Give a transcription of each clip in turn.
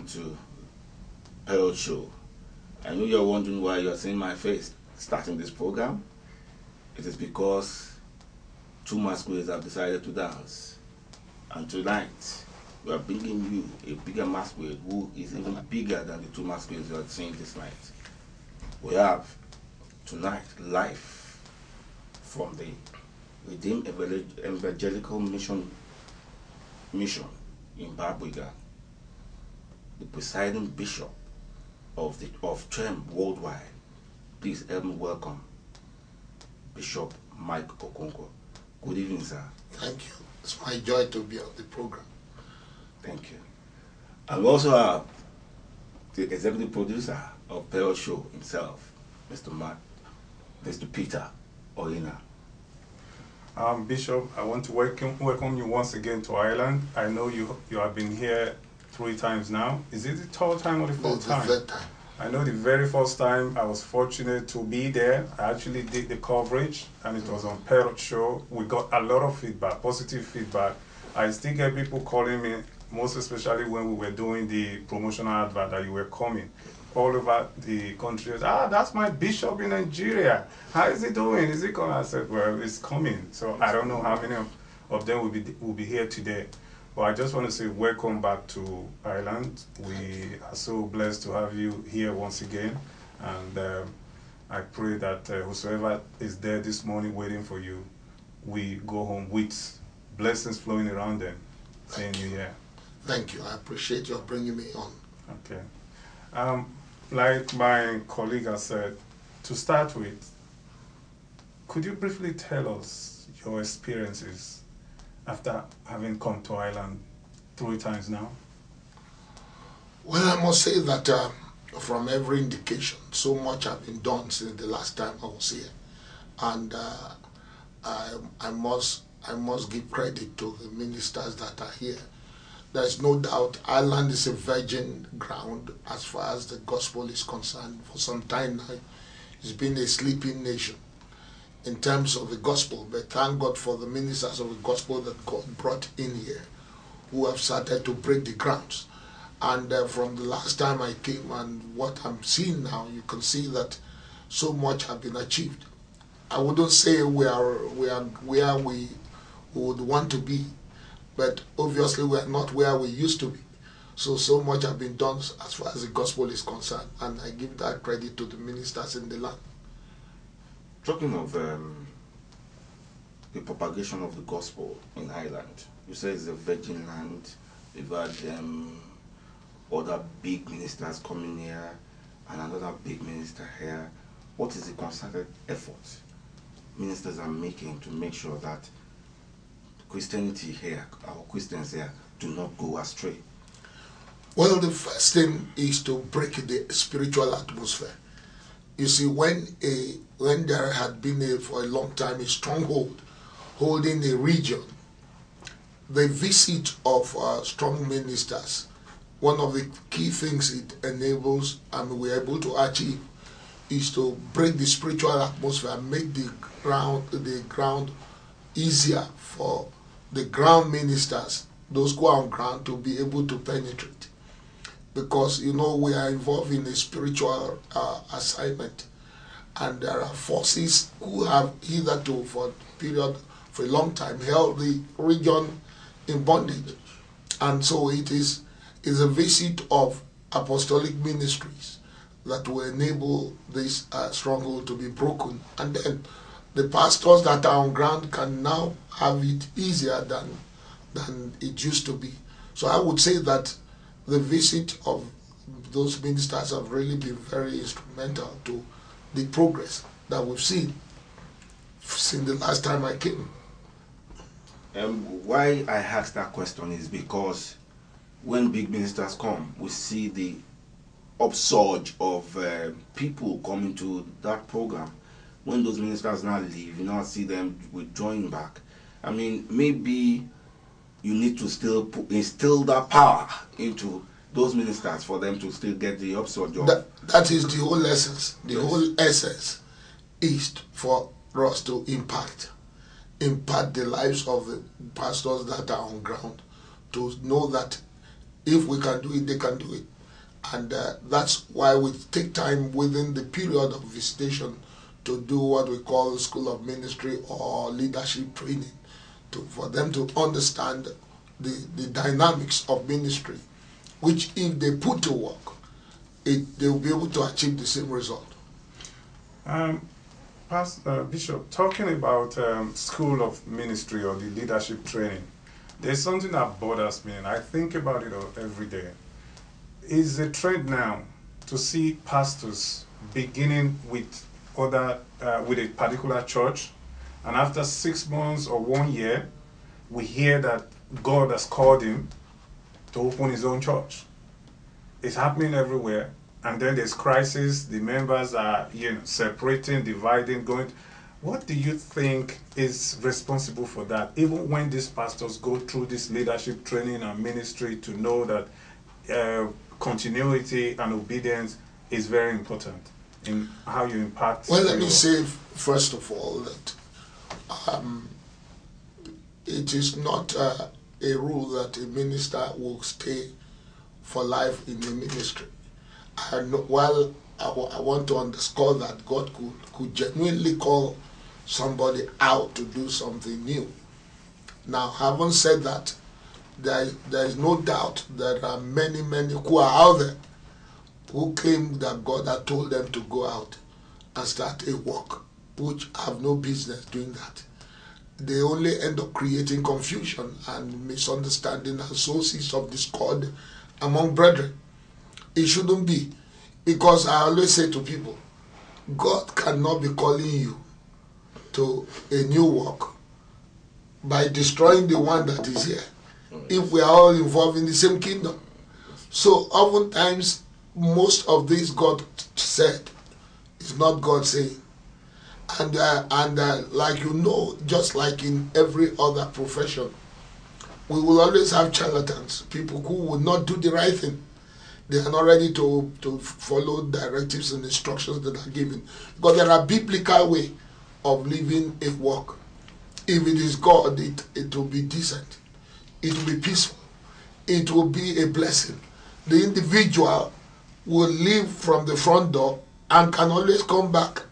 welcome to Herald Show. I know you're wondering why you're seeing my face starting this program. It is because two masquerades have decided to dance. And tonight, we are bringing you a bigger masquerade who is even bigger than the two masquerades you are seeing this night. We have tonight live from the Redeemed Evangelical Mission in Barbuga, the presiding bishop of TREM worldwide. Please help me welcome Bishop Mike Okonkwo. Good evening, sir. Thank you. It's my joy to be on the program. Thank you. And we also have the executive producer of Herald Show himself, Mr. Peter Orina. Bishop, I want to welcome you once again to Ireland. I know you have been here 3 times now. Is it the 3rd time or the 4th time? The 3rd time. I know the very first time I was fortunate to be there. I actually did the coverage and it was on Herald Show. We got a lot of feedback, positive feedback. I still get people calling me, most especially when we were doing the promotional advert that you were coming all over the country. That's my bishop in Nigeria. How is he doing? Is he coming? I said, well, it's coming. So I don't know how many of them will be here today. But I just want to say welcome back to Ireland. We are so blessed to have you here once again. And I pray that whosoever is there this morning waiting for you, we go home with blessings flowing around them, saying you here. Thank you. I appreciate your bringing me on. Okay. Like my colleague has said, to start with, could you briefly tell us your experiences after having come to Ireland 3 times now? Well, I must say that from every indication, so much has been done since the last time I was here. And I must give credit to the ministers that are here. There's no doubt Ireland is a virgin ground as far as the gospel is concerned. For some time now, it's been a sleeping nation in terms of the gospel. But thank God for the ministers of the gospel that God brought in here, who have started to break the grounds. And from the last time I came and what I'm seeing now, you can see that so much has been achieved. I wouldn't say we are where we would want to be, but obviously we are not where we used to be. So much has been done as far as the gospel is concerned, and I give that credit to the ministers in the land. Talking of the propagation of the gospel in Ireland, you say it's a virgin land. We've had other big ministers coming here and another big minister here. What is the concerted effort ministers are making to make sure that Christianity here, our Christians here, do not go astray? Well, the first thing is to break the spiritual atmosphere. You see, when there had been for a long time a stronghold holding a region, the visit of strong ministers, one of the key things it enables and we're able to achieve is to break the spiritual atmosphere and make the ground easier for the ground ministers, those who are on ground, to be able to penetrate. Because, you know, we are involved in a spiritual assignment, and there are forces who have hitherto for a long time held the region in bondage. And so it is a visit of apostolic ministries that will enable this stronghold to be broken, and then the pastors that are on ground can now have it easier than it used to be. So I would say that the visit of those ministers have really been very instrumental to the progress that we've seen since the last time I came. Why I ask that question is because when big ministers come, we see the upsurge of people coming to that program. When those ministers now leave, you now see them withdrawing back. I mean, maybe you need to still instill that power into those ministers for them to still get the upsurge of. That is the whole essence. The whole essence is for us to impact the lives of the pastors that are on ground, to know that if we can do it, they can do it. And that's why we take time within the period of visitation to do what we call School of Ministry or leadership training, for them to understand the dynamics of ministry, which if they put to work, they will be able to achieve the same result. Bishop, talking about School of Ministry or the leadership training, there's something that bothers me, and I think about it every day. It's a trend now to see pastors beginning with with a particular church, and after 6 months or 1 year, we hear that God has called him to open his own church. It's happening everywhere, and then there's crisis. The members are, separating, dividing, going. What do you think is responsible for that? Even when these pastors go through this leadership training and ministry, to know that continuity and obedience is very important in how you impact. Well, let me say first of all that it is not a rule that a minister will stay for life in the ministry. While I want to underscore that God could genuinely call somebody out to do something new. Now, having said that, there is no doubt that there are many who are out there who claim that God had told them to go out and start a work, which have no business doing that. They only end up creating confusion and misunderstanding and sources of discord among brethren. It shouldn't be, because I always say to people, God cannot be calling you to a new work by destroying the one that is here, if we are all involved in the same kingdom. So oftentimes, most of this God said is not God saying. And like just like in every other profession, we will always have charlatans, people who will not do the right thing. They are not ready to follow directives and instructions that are given. Because there are biblical way of living a work. If it is God, it will be decent. It will be peaceful. It will be a blessing. The individual will leave from the front door and can always come back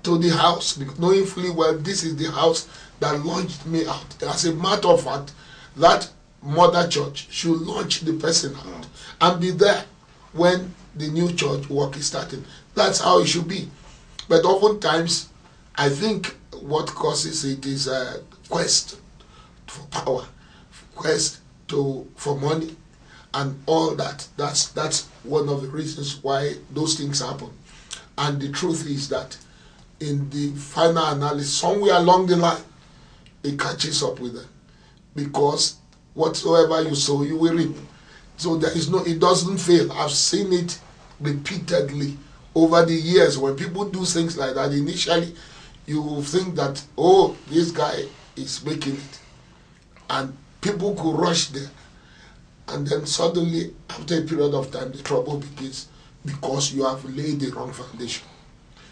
to the house, knowing fully well this is the house that launched me out. As a matter of fact, that mother church should launch the person out and be there when the new church work is starting. That's how it should be. But oftentimes, I think what causes it is a quest for power, quest for money, and all that. That's one of the reasons why those things happen. And the truth is that in the final analysis, somewhere along the line, it catches up with them. Because whatsoever you sow, you will reap. So it doesn't fail. I've seen it repeatedly over the years. When people do things like that, initially you will think that, oh, this guy is making it. And people could rush there. And then suddenly, after a period of time, the trouble begins because you have laid the wrong foundation.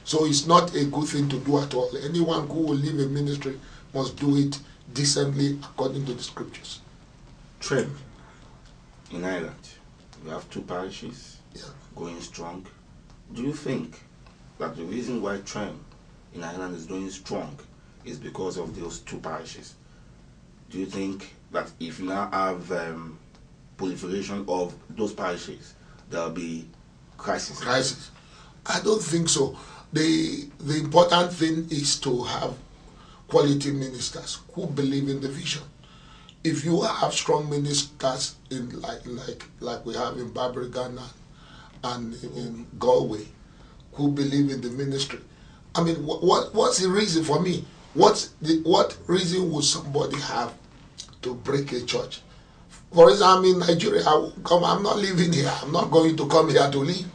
So it's not a good thing to do at all. Anyone who will leave a ministry must do it decently according to the scriptures. Trem, in Ireland, you have 2 parishes going strong. Do you think that the reason why Trem in Ireland is doing strong is because of those 2 parishes? Do you think that if you now have proliferation of those parishes, there will be crisis? I don't think so. The important thing is to have quality ministers who believe in the vision. If you have strong ministers in like we have in Barbergan and in Galway, who believe in the ministry, I mean, what's the reason for me? What reason would somebody have to break a church? For example, I'm in Nigeria. I'm not living here. I'm not going to come here to live.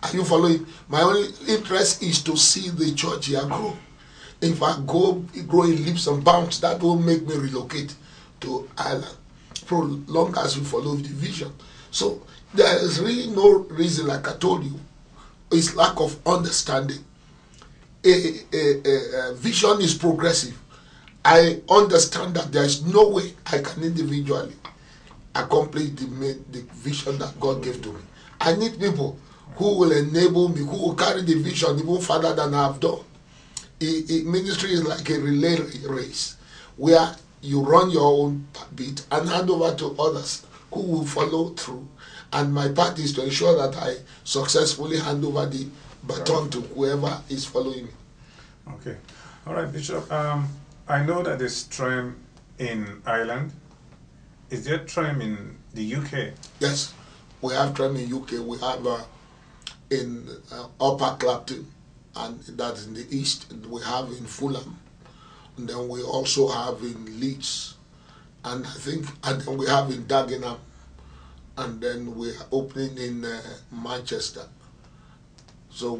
Are you following? My only interest is to see the church here grow. If I grow in leaps and bounds, that will make me relocate to Ireland, for long as we follow the vision. So there is really no reason, like I told you, it's lack of understanding. A vision is progressive. I understand that there is no way I can individually accomplish the vision that God gave to me. I need people who will enable me, who will carry the vision even further than I have done. Ministry is like a relay race where you run your own bit and hand over to others who will follow through. And my part is to ensure that I successfully hand over the baton to whoever is following me. Okay. All right, Bishop. I know that there's TREM in Ireland. Is there TREM in the UK? Yes, we have TREM in UK. We have in Upper Clapton, and that's in the east. We have in Fulham, and then we also have in Leeds, and then we have in Dagenham, and then we're opening in Manchester. So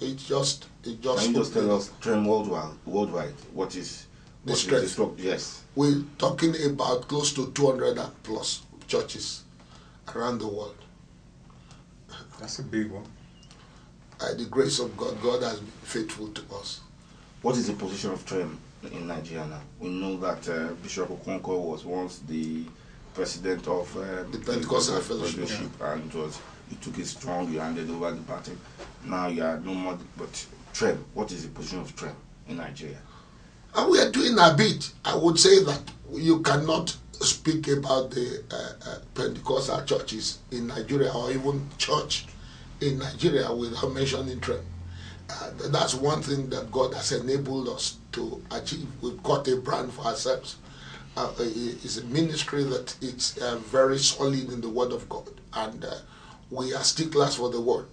it just. Can you just tell us TREM worldwide? What is the strength? Yes. We're talking about close to 200 plus churches around the world. That's a big one. By the grace of God, God has been faithful to us. What is the position of TREM in Nigeria now? We know that Bishop Okonkwo was once the president of the Pentecostal Fellowship, and you took it strong, you handed over the baton. Now you are no more. But TREM, what is the position of TREM in Nigeria? And we are doing a bit. I would say that you cannot speak about the Pentecostal churches in Nigeria or even church in Nigeria without mentioning TREM. That's one thing that God has enabled us to achieve. We've got a brand for ourselves. It's a ministry that it's very solid in the Word of God, and we are sticklers for the Word.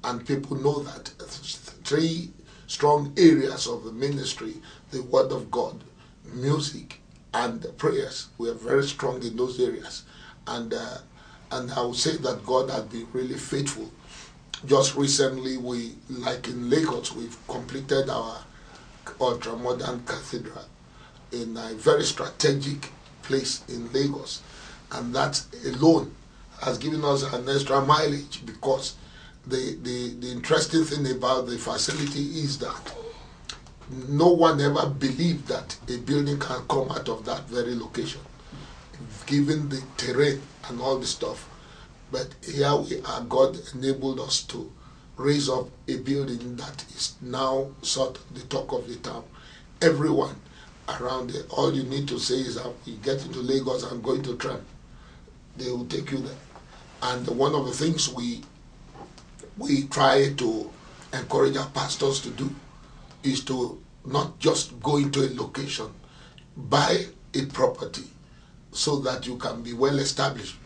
And people know that three strong areas of the ministry: the Word of God, music, and prayers. We are very strong in those areas, and I would say that God has been really faithful. Just recently, like in Lagos, we've completed our ultra-modern cathedral in a very strategic place in Lagos, and that alone has given us an extra mileage, because the interesting thing about the facility is that no one ever believed that a building can come out of that very location, given the terrain and all the stuff. But here we are, God enabled us to raise up a building that is now sort of the talk of the town. Everyone around it, all you need to say is that you get into Lagos and going to TREM, they will take you there. And one of the things we try to encourage our pastors to do is to not just go into a location, buy a property so that you can be well established.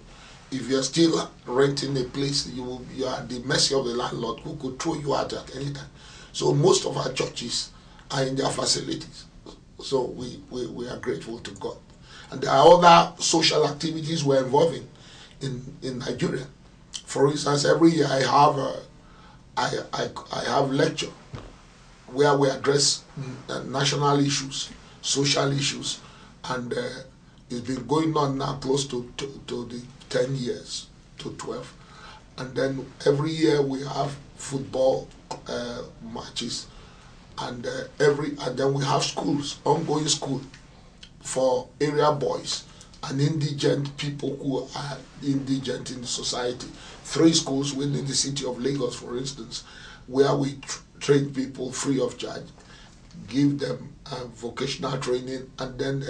If you're still renting a place, you are at the mercy of the landlord, who could throw you out at any time. So most of our churches are in their facilities. So we are grateful to God. And there are other social activities we're involved in Nigeria. For instance, every year I have lecture where we address national issues, social issues, and it's been going on now close to the 10 years to 12. And then every year we have football matches, and then we have schools, ongoing school for area boys and indigent people who are indigent in the society. 3 schools within the city of Lagos, for instance, where we train people free of charge, give them vocational training, and then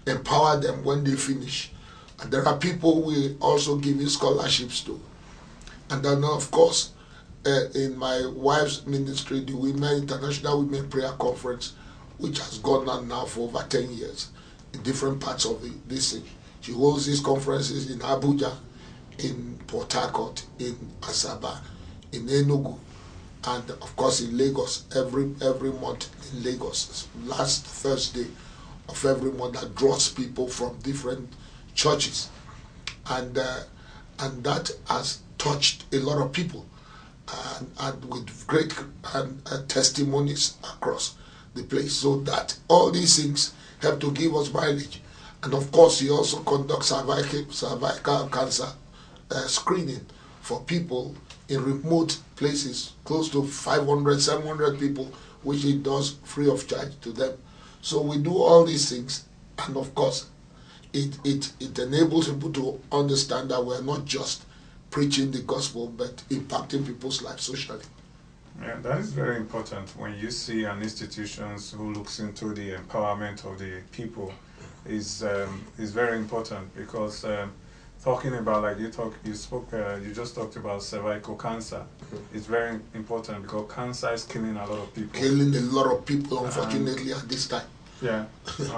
empower them when they finish. And there are people we also giving scholarships to. And then, of course, in my wife's ministry, the International Women Prayer Conference, which has gone on now for over 10 years in different parts of this thing. She holds these conferences in Abuja, in Port Harcourt, in Asaba, in Enugu, and of course in Lagos, every month in Lagos, last Thursday of every month, that draws people from different churches, and that has touched a lot of people, and with great testimonies across the place. So that all these things help to give us mileage. And of course, he also conducts cervical cancer screening for people in remote places, close to 500, 700 people, which he does free of charge to them. So we do all these things, and of course, it enables people to understand that we're not just preaching the gospel, but impacting people's lives socially. Yeah, that is very important. When you see an institution who looks into the empowerment of the people, is very important, because talking about, like you just talked about cervical cancer. It's very important because cancer is killing a lot of people. Killing a lot of people, unfortunately, at this time. Yeah,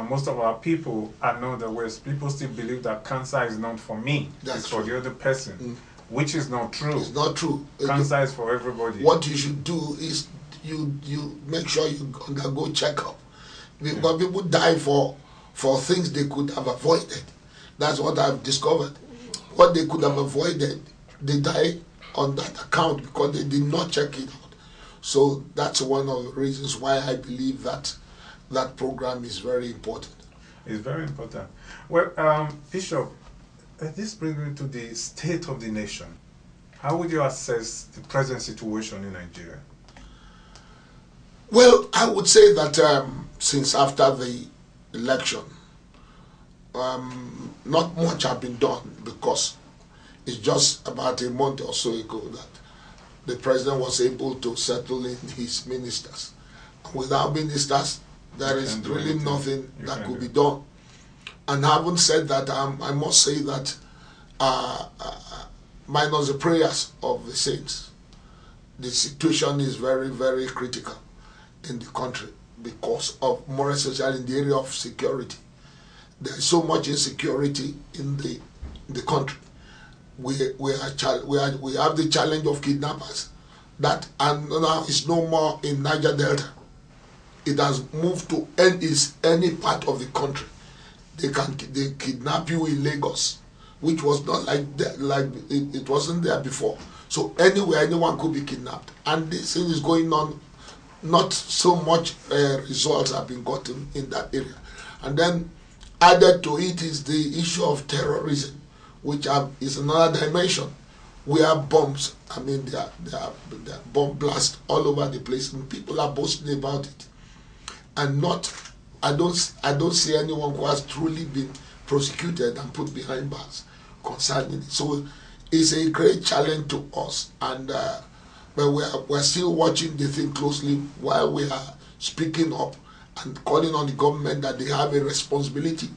most of our people are not the West. People still believe that cancer is not for me; it's for the other person, which is not true. It's not true. Cancer is for everybody. What you should do is you make sure you undergo checkup, because people die for things they could have avoided. That's what I've discovered. What they could have avoided, they die on that account because they did not check it out. So that's one of the reasons why I believe that program is very important. It's very important. Well, Bishop, this brings me to the state of the nation. How would you assess the present situation in Nigeria? Well, I would say that since after the election, not much has been done, because it's just about a month or so ago that the president was able to settle in his ministers. Without ministers, there is really nothing that could be done. And having said that, I must say that minus the prayers of the saints, the situation is very, very critical in the country, because of, more especially in the area of security. There is so much insecurity in the country. We have the challenge of kidnappers, that and now is no more in Niger Delta. It has moved to any part of the country. They kidnap you in Lagos, which was not like that, it wasn't there before. So anywhere, anyone could be kidnapped, and this thing is going on. Not so much results have been gotten in that area, and then added to it is the issue of terrorism, which is another dimension. We have bombs. I mean, there are bomb blasts all over the place, and people are boasting about it. And I don't see anyone who has truly been prosecuted and put behind bars concerning it. So it's a great challenge to us, and but we're still watching the thing closely while we are speaking up and calling on the government that they have a responsibility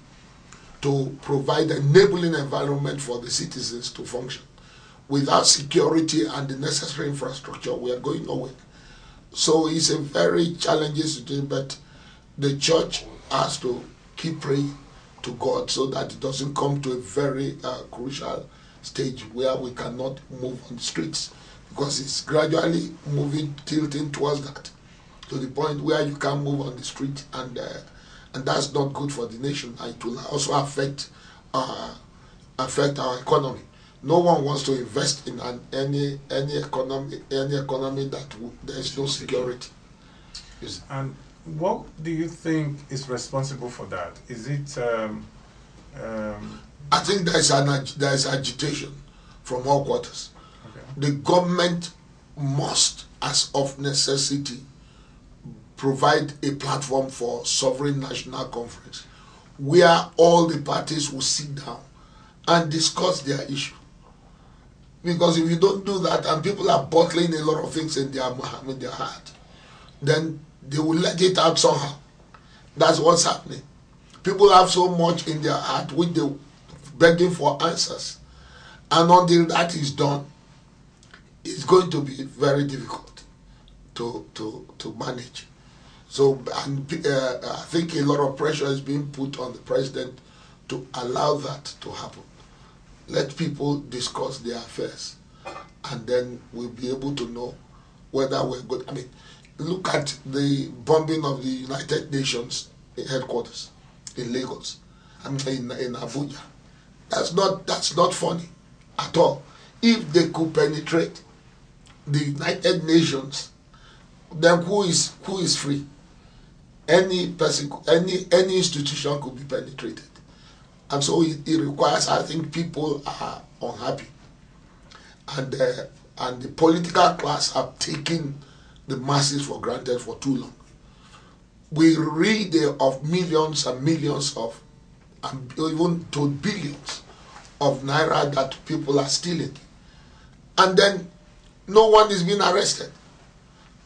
to provide an enabling environment for the citizens to function. Without security and the necessary infrastructure, we are going nowhere. So it's a very challenging situation, but the church has to keep praying to God so that it doesn't come to a very crucial stage where we cannot move on the streets, because it's gradually tilting towards that, to the point where you can't move on the street, and that's not good for the nation. It will also affect our economy. No one wants to invest in any economy that there is no security. And what do you think is responsible for that? Is it? I think there is agitation from all quarters. Okay. The government must, as of necessity, provide a platform for sovereign national conference, where all the parties will sit down and discuss their issue. Because if you don't do that, and people are bottling a lot of things in their heart, then they will let it out somehow. That's what's happening. People have so much in their heart which they're begging for answers. And until that is done, it's going to be very difficult to manage. So I think a lot of pressure is being put on the president to allow that to happen. Let people discuss their affairs, and then we'll be able to know whether we're good. I mean, look at the bombing of the United Nations headquarters in Lagos, I mean in Abuja. That's not funny at all. If they could penetrate the United Nations, then who is free? Any person, any institution could be penetrated. And so it requires, I think, people are unhappy. And the political class have taken the masses for granted for too long. We read of millions and millions of, and even to billions of naira that people are stealing. and then no one is being arrested.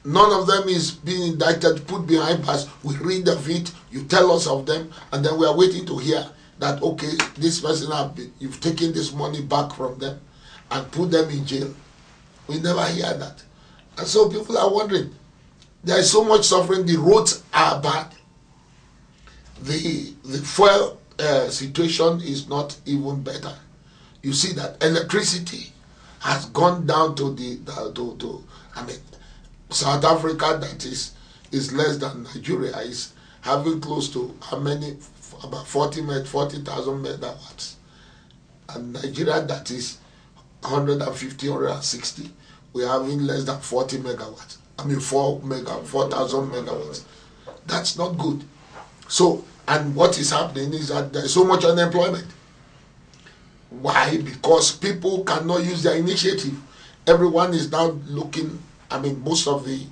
None of them is being indicted, put behind bars. We read of it, you tell us of them, and then we are waiting to hear that, okay, this person, you've taken this money back from them and put them in jail. We never hear that. And so people are wondering, there is so much suffering, the roads are bad. The fuel situation is not even better. You see that electricity has gone down to South Africa, that is less than Nigeria, is having close to how many, about 40,000 megawatts, and Nigeria, that is 150, 160, we're having less than 40 megawatts. 4,000 megawatts. That's not good. So, and what is happening is that there is so much unemployment. Why? Because people cannot use their initiative. Everyone is now looking. Most of the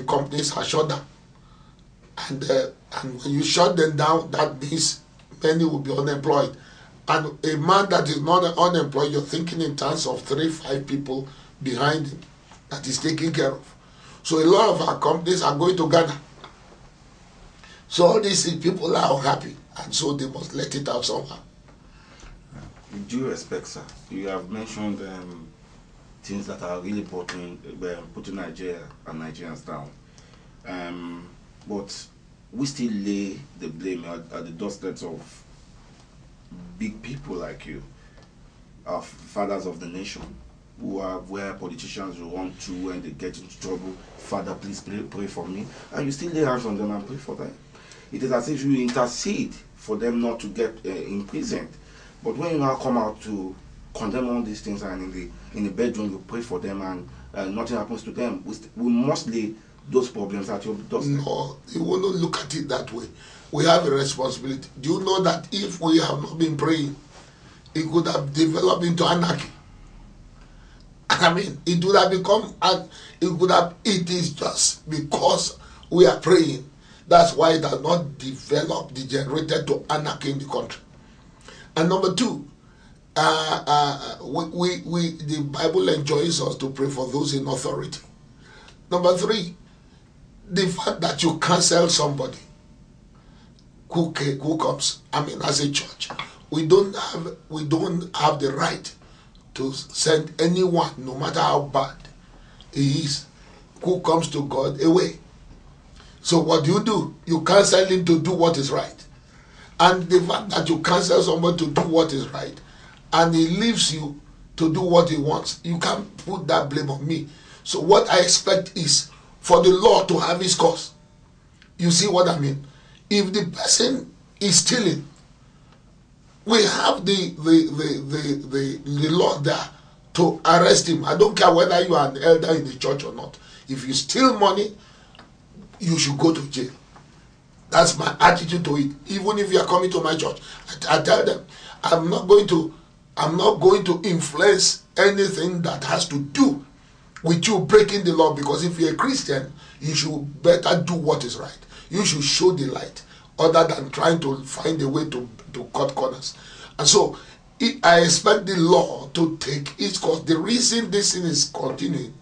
companies are shut down, and when you shut them down, that means many will be unemployed. And a man that is not unemployed, you're thinking in terms of 3-5 people behind him that is taken care of. So a lot of our companies are going to Ghana. So all these people are unhappy, and so they must let it out somehow. With due respect, sir, you have mentioned things that are really putting Nigeria and Nigerians down. But we still lay the blame at the doorsteps of big people like you, of fathers of the nation, who are where politicians will run to when they get into trouble. Father, please pray for me. And you still lay hands on them and pray for them. It is as if you intercede for them not to get imprisoned. But when you now come out to condemn all these things, and in the bedroom you pray for them, and nothing happens to them, we must lay those problems at your doorstep. No, you will not look at it that way. We have a responsibility. Do you know that if we have not been praying, it could have developed into anarchy? It would have become, it is just because we are praying. That's why it has not degenerated to anarchy in the country. And number two, the Bible enjoins us to pray for those in authority. Number three, the fact that you cancel somebody who comes, as a church, we don't have the right to send anyone, no matter how bad he is, who comes to God, away. So what do? You cancel him to do what is right. And the fact that you cancel someone to do what is right, and he leaves you to do what he wants, you can't put that blame on me. So what I expect is for the law to have its course. You see what I mean? If the person is stealing, we have the law there to arrest him. I don't care whether you are an elder in the church or not. If you steal money, you should go to jail. That's my attitude to it. Even if you are coming to my church, I tell them, I'm not going to influence anything that has to do with you breaking the law, because if you're a Christian, you should better do what is right. You should show the light, other than trying to find a way to cut corners. And so I expect the law to take its course. The reason this thing is continuing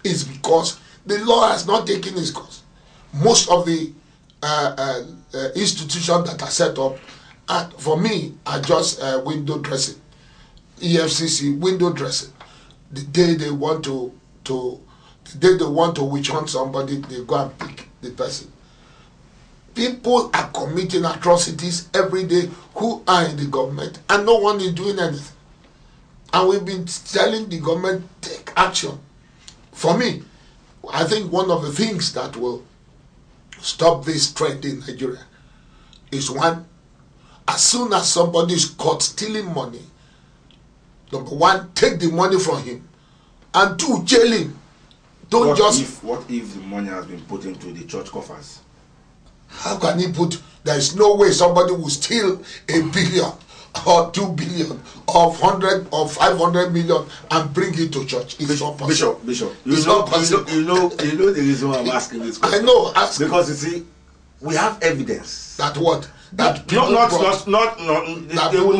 is because the law has not taken its course. Most of the institutions that are set up, for me, are just window dressing. EFCC, window dressing. The day they want to witch hunt somebody, they go and pick the person. People are committing atrocities every day who are in the government, and no one is doing anything. And we've been telling the government, take action. For me, I think one of the things that will stop this trend in Nigeria is, one, as soon as somebody is caught stealing money, number one, take the money from him, and two, jail him. What if the money has been put into the church coffers? How can he put? There is no way somebody will steal $1 billion or 2 billion or 100 or 500 million and bring it to church. It's not possible. Bishop, you know the reason why I'm asking this question. I know, because you see, we have evidence that what that they will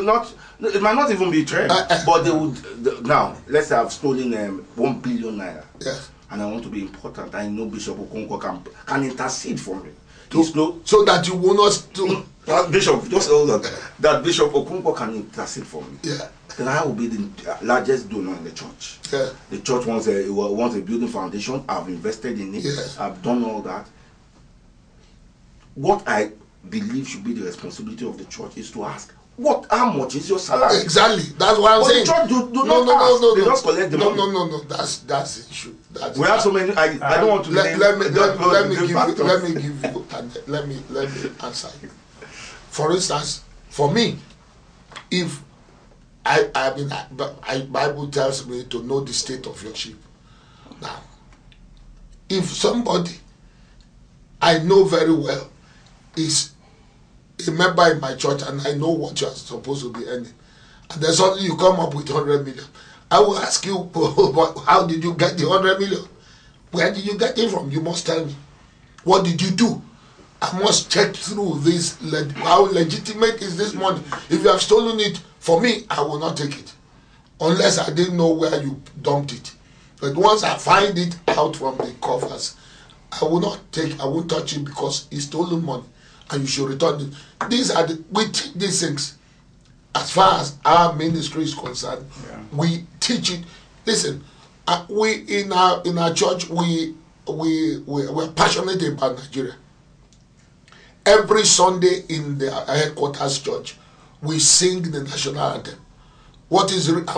not No, it might not even be trend, but they would. Now, let's say I've stolen 1 billion naira, Yes. and I want to be important. I know Bishop Okonkwo can intercede for me. So that you will not do. Bishop, just hold on. That Bishop Okonkwo can intercede for me. Yeah. Then I will be the largest donor in the church. Yeah. The church wants a building foundation. I've invested in it. Yes. I've done all that. What I believe should be the responsibility of the church is to ask, how much is your salary? Exactly. That's what I'm saying. The church do not ask. They just collect the money. No. That's the issue. We have so many. I don't want to. Let me give you. Let me answer you. For instance, for me, if Bible tells me to know the state of your sheep. Now, if somebody I know very well is a member in my church and I know what you are supposed to be earning, and then suddenly you come up with 100 million, I will ask you, how did you get the 100 million? Where did you get it from? You must tell me. What did you do? I must check through this. How legitimate is this money? If you have stolen it, for me, I will not take it. Unless I didn't know where you dumped it. But once I find it out from the coffers, I will not take, I won't touch it because it's stolen money. And you should return it. We teach these things. As far as our ministry is concerned, we teach it. Listen, we in our church, we're passionate about Nigeria. Every Sunday in the headquarters church, we sing the national anthem. And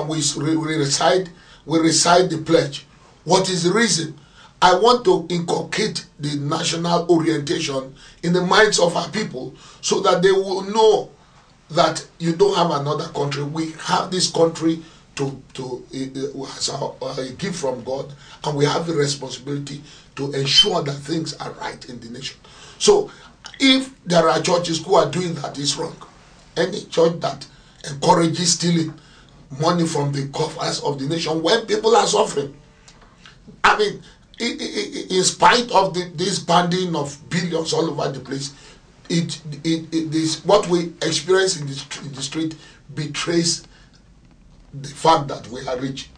we recite the pledge. What is the reason? I want to inculcate the national orientation in the minds of our people so that they will know that you don't have another country. We have this country as a gift from God, and we have the responsibility to ensure that things are right in the nation. So if there are churches who are doing that, it's wrong. Any church that encourages stealing money from the coffers of the nation when people are suffering, I mean, in spite of this banding of billions all over the place, this what we experience in the street betrays the fact that we are rich.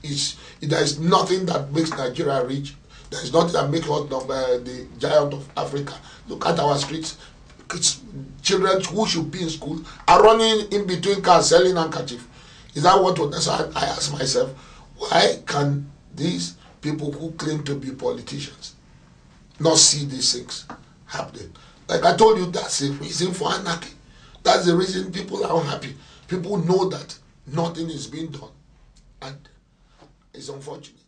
There is nothing that makes Nigeria rich. There is nothing that makes us the giant of Africa. Look at our streets. Children who should be in school are running in between cars selling handkerchief. Is that what? So I ask myself, why can these people who claim to be politicians not see these things happening? Like I told you, that's the reason for anarchy. That's the reason people are unhappy. People know that nothing is being done, and it's unfortunate.